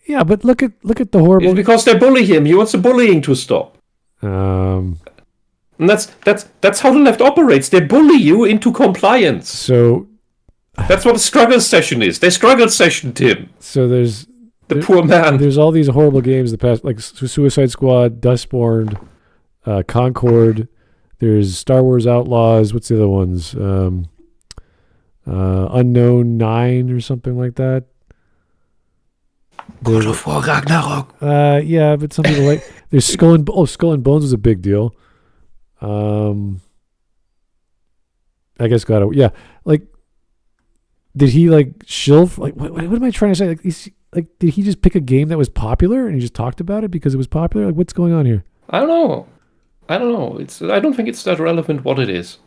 Yeah, but look at the horrible. It's because they bully him. He wants the bullying to stop. And that's how the left operates. They bully you into compliance. So that's what a struggle session is. They struggle sessioned him. So there's the poor man. There's all these horrible games in the past, like Suicide Squad, Dustborn, Concord. There's Star Wars Outlaws. What's the other ones? Unknown 9 or something like that. God of War Ragnarok. Yeah, but some people like. There's Skull and Bones was a big deal. I guess God of, yeah. Like, did he like shill? Like, what am I trying to say? Like, did he just pick a game that was popular and he just talked about it because it was popular? Like, what's going on here? I don't know. I don't think it's that relevant what it is.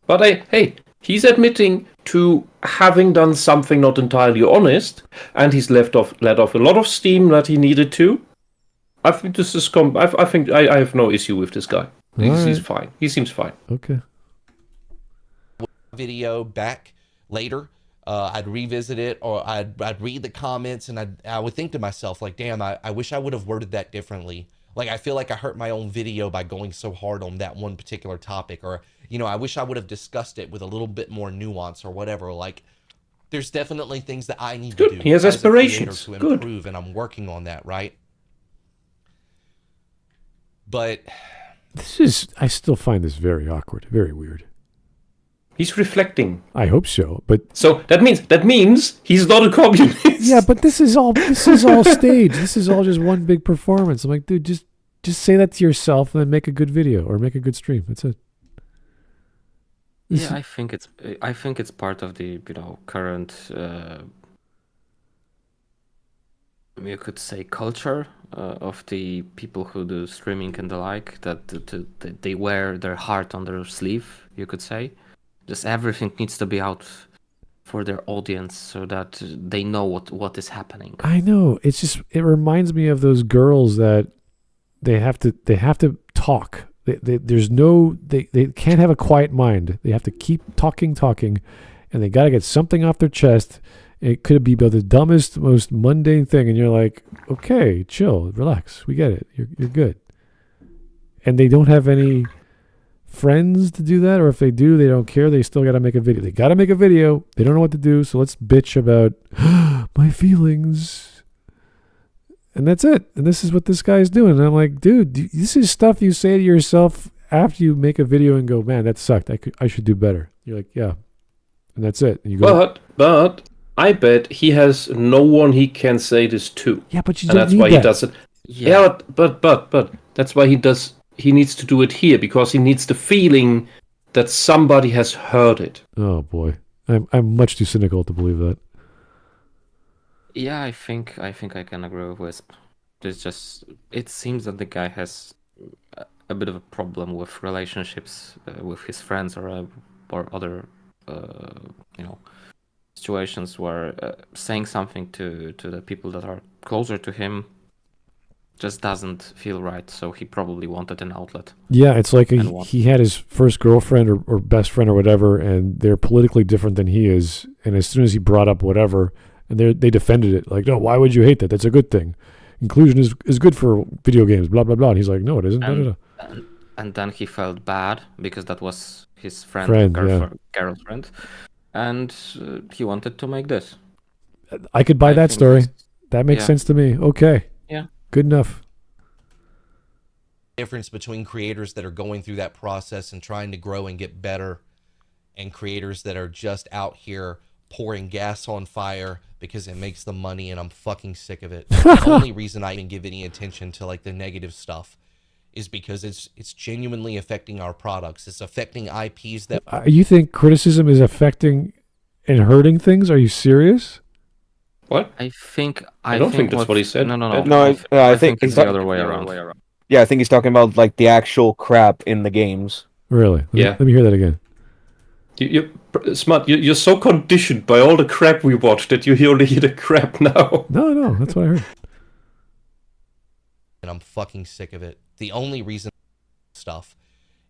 But hey, he's admitting to having done something not entirely honest, and he's let off a lot of steam that he needed to. I think this is I think I have no issue with this guy. He's fine. He seems fine. Okay. Video back later, I'd revisit it, or I'd read the comments, and I would think to myself, like, damn, I wish I would have worded that differently. Like, I feel like I hurt my own video by going so hard on that one particular topic, or, you know, I wish I would have discussed it with a little bit more nuance or whatever. Like, there's definitely things that I need to do. He has aspirations. To improve, and I'm working on that, right? But I still find this very awkward, very weird. He's reflecting. I hope so, but so that means he's not a communist. Yeah, but this is all staged. This is all just one big performance. I'm like, dude, just say that to yourself and then make a good video or make a good stream. That's it. I think it's part of the current you could say culture of the people who do streaming and the like, that they wear their heart on their sleeve, you could say. Just everything needs to be out for their audience so that they know what is happening. I know. It reminds me of those girls that they have to talk. They can't have a quiet mind. They have to keep talking, and they got to get something off their chest. It could be about the dumbest, most mundane thing, and you're like, okay, chill, relax, we get it. You're good. And they don't have any friends to do that, or if they do, they don't care. They still got to make a video. They got to make a video. They don't know what to do, so let's bitch about my feelings. And that's it. And this is what this guy's doing. And I'm like, dude, this is stuff you say to yourself after you make a video and go, man, that sucked. I should do better. You're like, yeah. And that's it. And you go, but I bet he has no one he can say this to. Yeah, but he does it. Yeah, but that's why he needs to do it here, because he needs the feeling that somebody has heard it. Oh boy, I'm much too cynical to believe that. Yeah, I think I can agree with Wisp. It seems that the guy has a bit of a problem with relationships with his friends or other situations where saying something to the people that are closer to him just doesn't feel right, so he probably wanted an outlet. Yeah, it's like he had his first girlfriend or best friend or whatever, and they're politically different than he is, and as soon as he brought up whatever, and they defended it, like, no, why would you hate that? That's a good thing. Inclusion is good for video games, blah, blah, blah. And he's like, no, it isn't. And then he felt bad because that was his girlfriend, and he wanted to make this. I could buy that story. That makes sense to me. Okay. Yeah. Good enough. Difference between creators that are going through that process and trying to grow and get better, and creators that are just out here pouring gas on fire because it makes them money, and I'm fucking sick of it. The only reason I even give any attention to like the negative stuff is because it's genuinely affecting our products. It's affecting IPs that... You think criticism is affecting and hurting things? Are you serious? What? I don't think that's what he said. No. I think it's the other way around. Yeah, I think he's talking about like the actual crap in the games. Really? Let me hear that again. You're so conditioned by all the crap we watched that you only hear the crap now. No, that's what I heard. And I'm fucking sick of it. The only reason stuff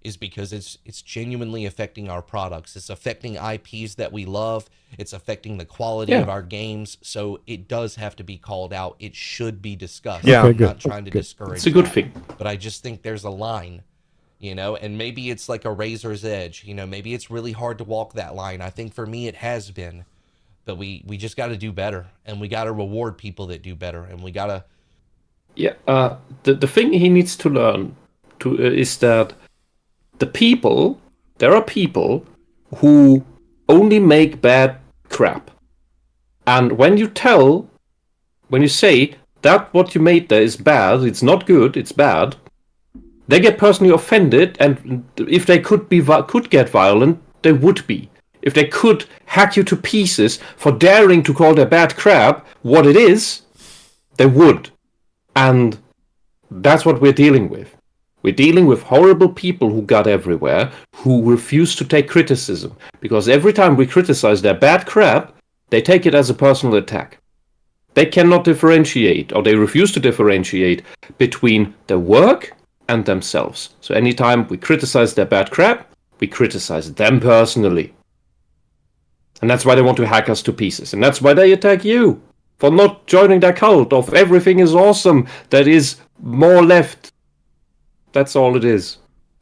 is because it's genuinely affecting our products. It's affecting IPs that we love. It's affecting the quality of our games. So it does have to be called out. It should be discussed. Yeah. I'm not trying to discourage It's a good thing. But I just think there's a line, and maybe it's like a razor's edge. Maybe it's really hard to walk that line. I think for me it has been. But we just got to do better. And we got to reward people that do better. And we got to... Yeah, the thing he needs to learn is that there are people who only make bad crap. And when you say that what you made there is bad, it's not good, it's bad, they get personally offended, and if they could get violent, they would be. If they could hack you to pieces for daring to call their bad crap what it is, they would. And that's what we're dealing with. We're dealing with horrible people who got everywhere, who refuse to take criticism. Because every time we criticize their bad crap, they take it as a personal attack. They cannot differentiate, or they refuse to differentiate, between their work and themselves. So anytime we criticize their bad crap, we criticize them personally. And that's why they want to hack us to pieces. And that's why they attack you for not joining their cult of everything is awesome that is more left. That's all it is.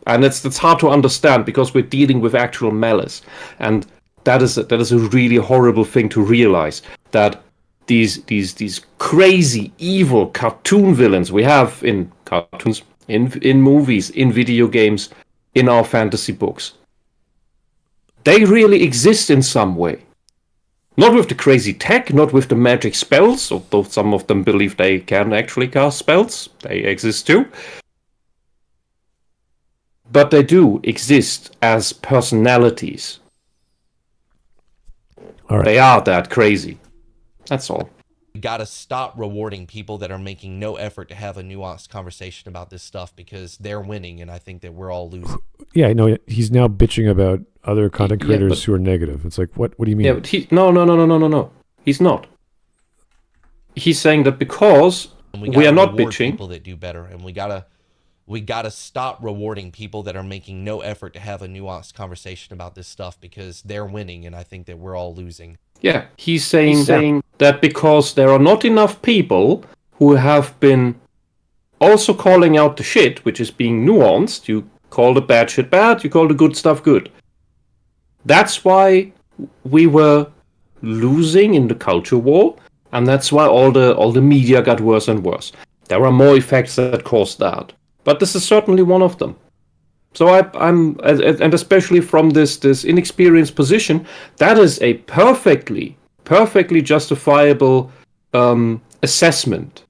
And it's hard to understand because we're dealing with actual malice. And that is a really horrible thing to realize, that these crazy, evil cartoon villains we have in cartoons, in movies, in video games, in our fantasy books, they really exist in some way. Not with the crazy tech, not with the magic spells, although some of them believe they can actually cast spells. They exist too. But they do exist as personalities. All right. They are that crazy. That's all. We got to stop rewarding people that are making no effort to have a nuanced conversation about this stuff because they're winning, and I think that we're all losing. Yeah, no, he's now bitching about other content creators who are negative. It's like, what do you mean? Yeah, but no. He's not. He's saying that because we are not bitching. People that do better, and we gotta stop rewarding people that are making no effort to have a nuanced conversation about this stuff because they're winning, and I think that we're all losing. Yeah, he's saying that because there are not enough people who have been also calling out the shit, which is being nuanced. You call the bad shit bad, you call the good stuff good. That's why we were losing in the culture war, and that's why all the media got worse and worse. There are more effects that caused that, but this is certainly one of them. So I'm and especially from this inexperienced position, that is a perfectly justifiable assessment.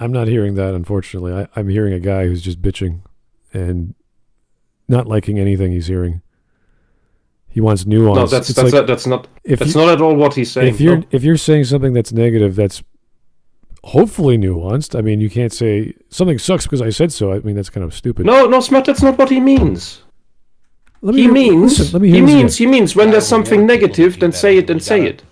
I'm not hearing that, unfortunately. I'm hearing a guy who's just bitching and not liking anything he's hearing. He wants nuance. No, that's not at all what he's saying. If you're saying something that's negative, that's hopefully nuanced. I mean, you can't say something sucks because I said so. I mean, that's kind of stupid. No, Smut, that's not what he means. He means when there's something negative, then say it and say it.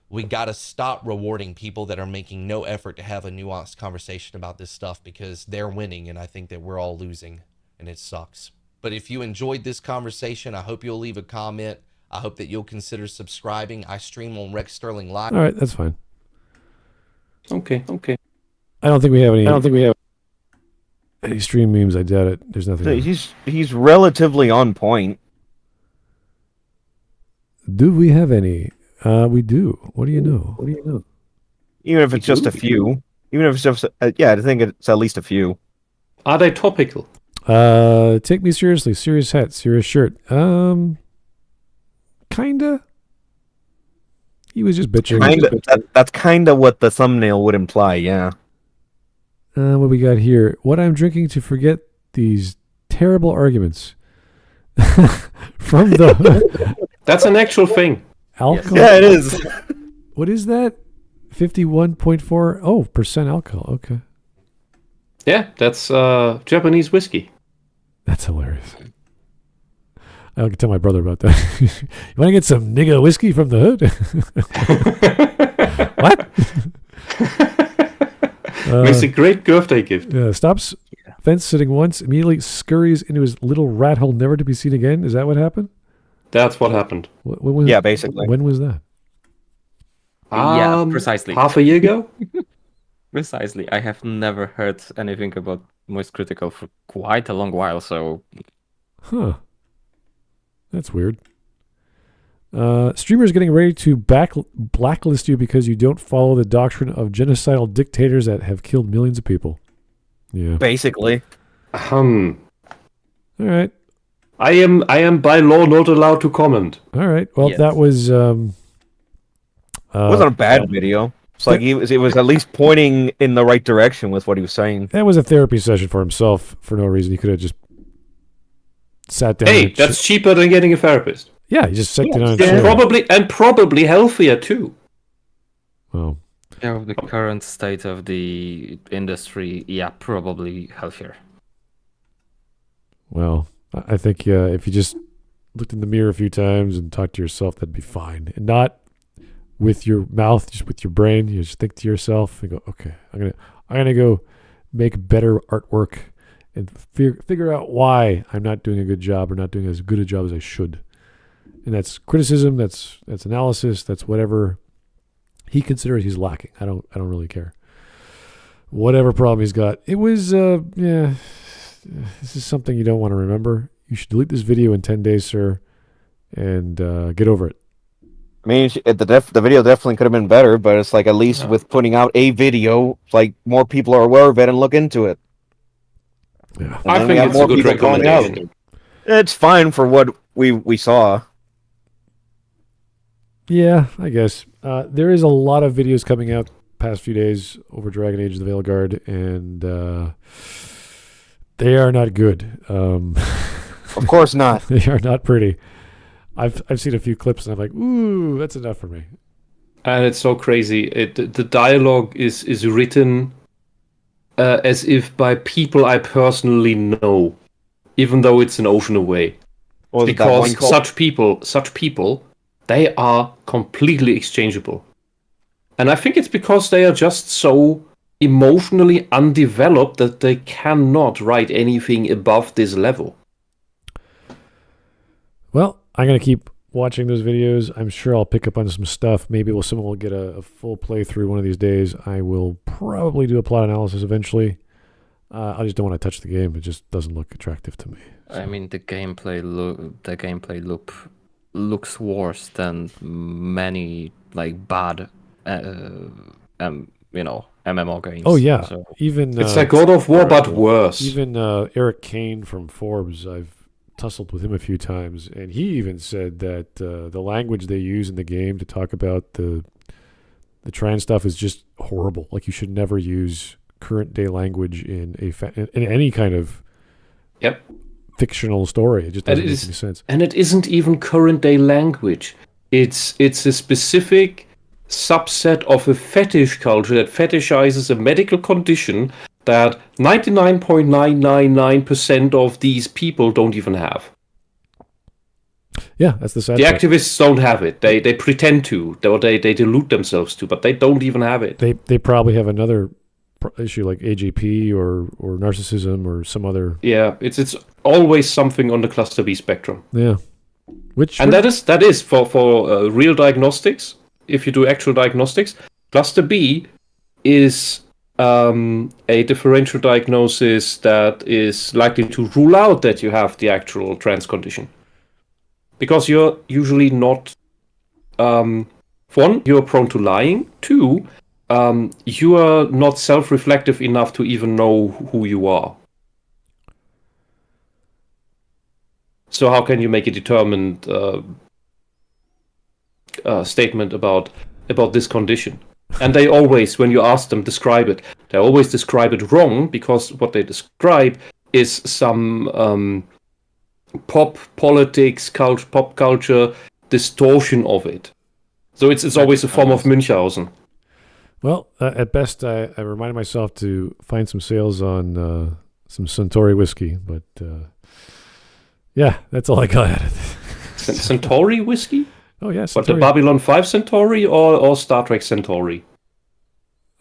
We got to stop rewarding people that are making no effort to have a nuanced conversation about this stuff because they're winning, and I think that we're all losing, and it sucks. But if you enjoyed this conversation, I hope you'll leave a comment. I hope that you'll consider subscribing. I stream on Rex Sterling Live. All right, that's fine. Okay. I don't think we have any stream memes. I doubt it. There's nothing. He's relatively on point. Do we have any? We do. What do you know? Even if it's just a few. Even if it's just I think it's at least a few. Are they topical? Take me seriously. Serious hat, serious shirt. Kinda. He was just bitching. That's kinda what the thumbnail would imply, yeah. What we got here? What I'm drinking to forget these terrible arguments. From the That's an actual thing. Alcohol. Yeah, it is. What is that? 51.4% alcohol. Okay. Yeah, that's Japanese whiskey. That's hilarious. I can tell my brother about that. You want to get some nigga whiskey from the hood? What? Makes a great birthday gift. Stops fence sitting once, immediately scurries into his little rat hole, never to be seen again. Is that what happened? That's what happened. Yeah, basically. When was that? Yeah, precisely. Half a year ago? Precisely. I have never heard anything about Moist Critical for quite a long while, so... Huh. That's weird. Streamers getting ready to blacklist you because you don't follow the doctrine of genocidal dictators that have killed millions of people. Yeah. Basically. All right. I am by law not allowed to comment. All right. Well, Yes. that was. It wasn't a bad video. It's like it was at least pointing in the right direction with what he was saying. That was a therapy session for himself for no reason. He could have just sat down. Hey, and that's cheaper than getting a therapist. yeah. He just sat down and And chilled. probably healthier too. Well, Yeah, with the current state of the industry, yeah, probably healthier. well, I think if you just looked in the mirror a few times and talked to yourself, that'd be fine. And not with your mouth, just with your brain. You just think to yourself and go, okay, I'm gonna go make better artwork and figure out why I'm not doing a good job or not doing as good a job as I should. And that's criticism, that's analysis, that's whatever he considers he's lacking. I don't really care. Whatever problem he's got. It was this is something you don't want to remember. You should delete this video in 10 days, sir, and get over it. I mean, the video definitely could have been better, but it's like at least with putting out a video, like more people are aware of it and look into it. Yeah. And I then we think have it's more a good people calling out. recommendation. It's fine for what we saw. Yeah, I guess. There is a lot of videos coming out past few days over Dragon Age of the Veilguard, and they are not good. Of course not. They are not pretty. I've seen a few clips, and I'm like, ooh, that's enough for me. And it's so crazy. The dialogue is written as if by people I personally know, even though it's an ocean away. What was it, that one Because such people, they are completely exchangeable. And I think it's because they are just so emotionally undeveloped that they cannot write anything above this level. Well, I'm going to keep watching those videos. I'm sure I'll pick up on some stuff. Maybe someone will get a full playthrough one of these days. I will probably do a plot analysis eventually. I just don't want to touch the game. It just doesn't look attractive to me. I mean, the gameplay loop looks worse than many like bad, MMO games. Oh, yeah. So, Even It's like God of War, but worse. Even Eric Kane from Forbes, I've tussled with him a few times, and he even said that the language they use in the game to talk about the trans stuff is just horrible. Like, you should never use current day language in any kind of fictional story. It just doesn't make any sense. And it isn't even current day language. It's a specific subset of a fetish culture that fetishizes a medical condition that 99.999% of these people don't even have. Yeah, that's the sad The part. activists don't have it. They pretend to, or they delude themselves to, but they don't even have it. They probably have another issue like AGP or narcissism or some other. Yeah, it's always something on the cluster B spectrum. Yeah, that is for real diagnostics. If you do actual diagnostics, cluster B is a differential diagnosis that is likely to rule out that you have the actual trans condition. Because you're usually not, one, you're prone to lying. Two, you are not self-reflective enough to even know who you are. So how can you make a determined statement about this condition? And they always, when you ask them, describe it. They always describe it wrong, because what they describe is some pop politics, pop culture distortion of it. So it's always a form of Münchhausen. Well, at best, I reminded myself to find some sales on some Centauri whiskey, but yeah, that's all I got. Centauri whiskey? Oh, yeah, What, the Centauri. Babylon 5 Centauri or Star Trek Centauri?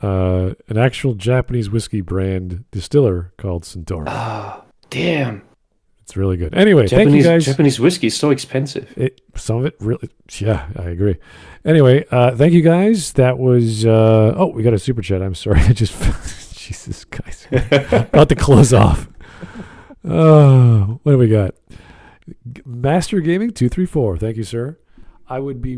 An actual Japanese whiskey brand distiller called Centauri. Ah, damn. It's really good. Anyway, thank you guys. Japanese whiskey is so expensive. Some of it really, yeah, I agree. Anyway, thank you guys. That was, we got a super chat. I'm sorry. I just, Jesus, guys. About to close off. Oh, what do we got? Master Gaming 234. Thank you, sir. I would be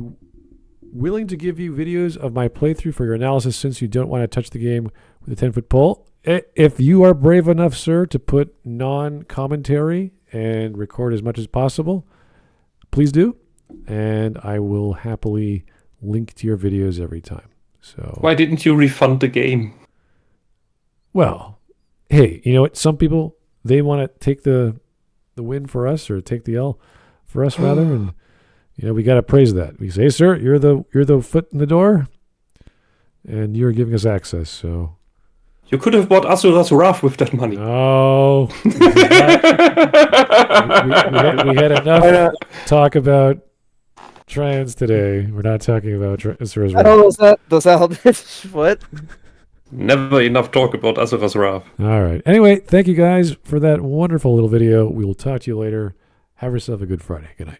willing to give you videos of my playthrough for your analysis since you don't want to touch the game with a 10-foot pole. If you are brave enough, sir, to put non-commentary and record as much as possible, please do. And I will happily link to your videos every time. So Why didn't you refund the game? well, hey, you know what? Some people, they want to take the win for us, or take the L for us rather, and we got to praise that. We say, hey, sir, you're the foot in the door, and you're giving us access. So You could have bought Asura's Wrath with that money. no, we had enough talk about trans today. We're not talking about Asura's Wrath. Oh, does that what? Never enough talk about Asura's Wrath. All right. Anyway, thank you guys for that wonderful little video. We will talk to you later. Have yourself a good Friday. Good night.